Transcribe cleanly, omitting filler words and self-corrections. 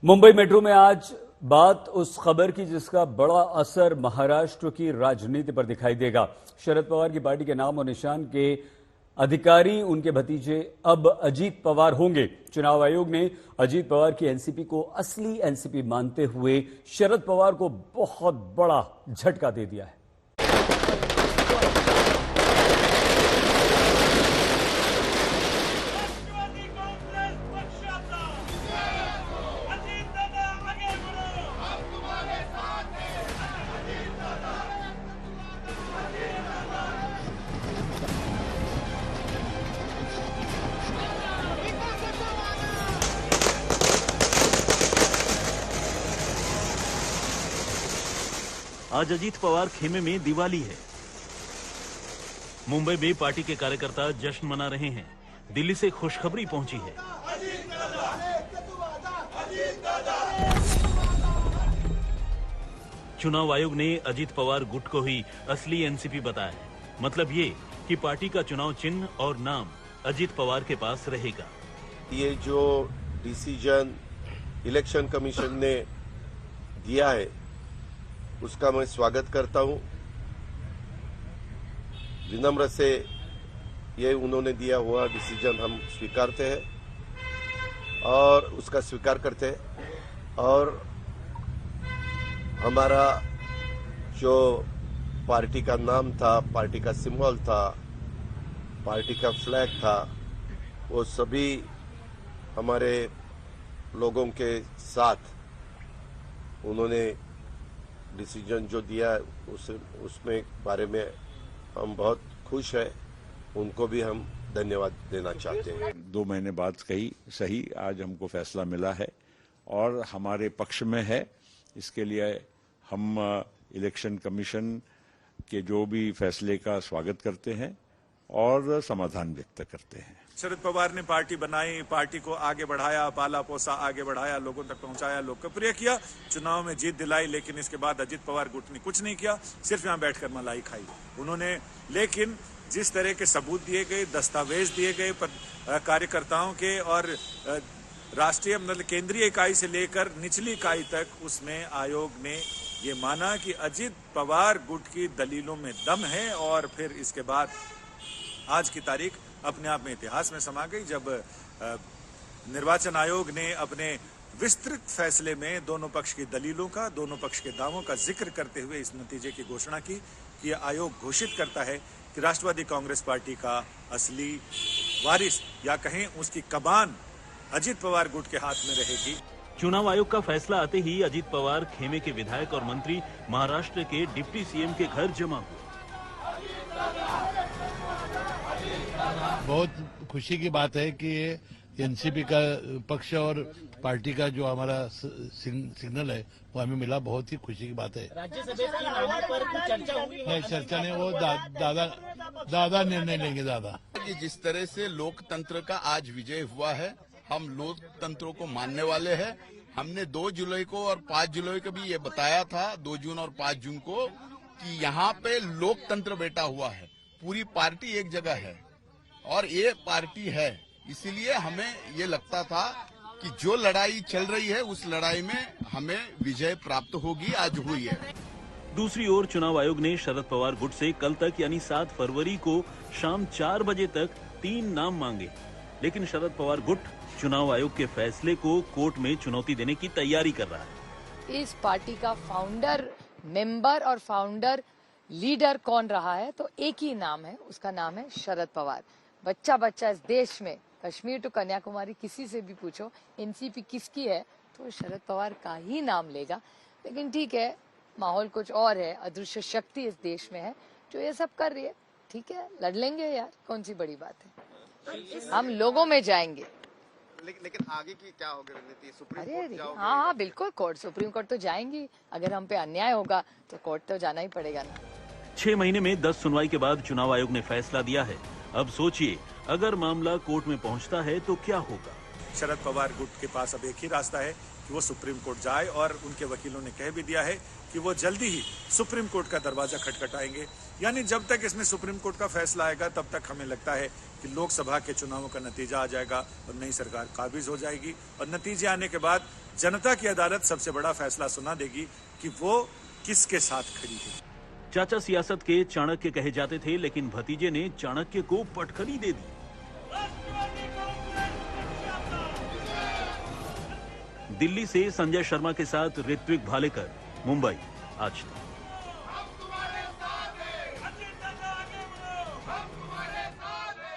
Mumbai metro में आज बात उस खबर की जिसका बड़ा असर महाराष्ट्र की राजनीति पर दिखाई देगा। शरद पवार की पार्टी के नाम और निशान के अधिकारी उनके भतीजे अब अजीत पवार होंगे। चुनाव आयोग ने अजीत पवार की एनसीपी को असली एनसीपी मानते हुए शरद पवार को बहुत बड़ा झटका दे दिया है। आज अजीत पवार खेमे में दिवाली है। मुंबई में पार्टी के कार्यकर्ता जश्न मना रहे हैं। दिल्ली से खुशखबरी पहुंची है। चुनाव आयोग ने अजीत पवार गुट को ही असली एनसीपी बताया है। मतलब ये कि पार्टी का चुनाव चिन्ह और नाम अजीत पवार के पास रहेगा। ये जो डिसीजन इलेक्शन कमीशन ने दिया है उसका मैं स्वागत करता हूं। विनम्र से ये उन्होंने दिया हुआ डिसीजन हम स्वीकारते हैं और उसका स्वीकार करते हैं। और हमारा जो पार्टी का नाम था, पार्टी का सिंबल था, पार्टी का फ्लैग था, वो सभी हमारे लोगों के साथ उन्होंने डिसीजन जो दिया उसमें बारे में हम बहुत खुश हैं। उनको भी हम धन्यवाद देना चाहते हैं। 2 महीने बाद सही आज हमको फैसला मिला है और हमारे पक्ष में है। इसके लिए हम इलेक्शन कमीशन के जो भी फैसले का स्वागत करते हैं और समाधान व्यक्त करते हैं। शरद पवार ने पार्टी बनाई, पार्टी को आगे बढ़ाया, पाला पोसा आगे बढ़ाया, लोगों तक पहुंचाया, लोकप्रिय किया, चुनाव में जीत दिलाई। लेकिन इसके बाद अजीत पवार गुट ने कुछ नहीं किया, सिर्फ यहां बैठकर मलाई खाई उन्होंने। लेकिन जिस तरह के सबूत दिए गए, दस्तावेज दिए गए कार्यकर्ताओं के और राष्ट्रीय मतलब केंद्रीय इकाई से लेकर निचली इकाई तक, उसमें आयोग ने ये माना कि अजीत पवार गुट की दलीलों में दम है। और फिर इसके बाद आज की तारीख अपने आप में इतिहास में समा गई, जब निर्वाचन आयोग ने अपने विस्तृत फैसले में दोनों पक्ष की दलीलों का, दोनों पक्ष के दावों का जिक्र करते हुए इस नतीजे की घोषणा की कि यह आयोग घोषित करता है कि राष्ट्रवादी कांग्रेस पार्टी का असली वारिस या कहें उसकी कमान अजीत पवार गुट के हाथ में रहेगी। चुनाव आयोग का फैसला आते ही अजीत पवार खेमे के विधायक और मंत्री महाराष्ट्र के डिप्टी सीएम के घर जमा हुए। बहुत खुशी की बात है कि एनसीपी का पक्ष और पार्टी का जो हमारा सिग्नल है वो हमें मिला। बहुत ही खुशी की बात है। राज्यसभा के नामों पर चर्चा हुई है? नहीं, चर्चा नहीं, वो दादा निर्णय लेंगे। दादा कि जिस तरह से लोकतंत्र का आज विजय हुआ है, हम लोकतंत्र को मानने वाले हैं। हमने 2 जुलाई को और 5 जुलाई को भी ये बताया था, 2 जून और 5 जून को, कि यहाँ पे लोकतंत्र बैठा हुआ है। पूरी पार्टी एक जगह है और ये पार्टी है। इसीलिए हमें ये लगता था कि जो लड़ाई चल रही है उस लड़ाई में हमें विजय प्राप्त होगी। आज हुई है। दूसरी ओर चुनाव आयोग ने शरद पवार गुट से कल तक यानी 7 फरवरी को शाम 4 बजे तक 3 नाम मांगे। लेकिन शरद पवार गुट चुनाव आयोग के फैसले को कोर्ट में चुनौती देने की तैयारी कर रहा है। इस पार्टी का फाउंडर मेंबर और फाउंडर लीडर कौन रहा है, तो एक ही नाम है, उसका नाम है शरद पवार। बच्चा बच्चा इस देश में, कश्मीर टू कन्याकुमारी, किसी से भी पूछो एनसीपी किसकी है तो शरद पवार का ही नाम लेगा। लेकिन ठीक है, माहौल कुछ और है, अदृश्य शक्ति इस देश में है जो ये सब कर रही है। ठीक है, लड़ लेंगे यार, कौन सी बड़ी बात है। हम लोगों में जाएंगे। लेकिन आगे की क्या होगी रणनीति? सुप्रीम कोर्ट जाओगे? हाँ, बिल्कुल सुप्रीम कोर्ट तो जाएंगी। अगर हम पे अन्याय होगा तो कोर्ट तो जाना ही पड़ेगा ना। 6 महीने में 10 सुनवाई के बाद चुनाव आयोग ने फैसला दिया है। अब सोचिए, अगर मामला कोर्ट में पहुंचता है तो क्या होगा। शरद पवार गुट के पास अब एक ही रास्ता है कि वो सुप्रीम कोर्ट जाए, और उनके वकीलों ने कह भी दिया है कि वो जल्दी ही सुप्रीम कोर्ट का दरवाजा खटखटाएंगे। यानी जब तक इसमें सुप्रीम कोर्ट का फैसला आएगा तब तक हमें लगता है कि लोकसभा के चुनावों का नतीजा आ जाएगा और नई सरकार काबिज हो जाएगी, और नतीजे आने के बाद जनता की अदालत सबसे बड़ा फैसला सुना देगी कि वो किसके साथ खड़ी है। चाचा सियासत के चाणक्य कहे जाते थे, लेकिन भतीजे ने चाणक्य को पटखनी दे दी। दिल्ली से संजय शर्मा के साथ ऋत्विक भालेकर, मुंबई, आज तक।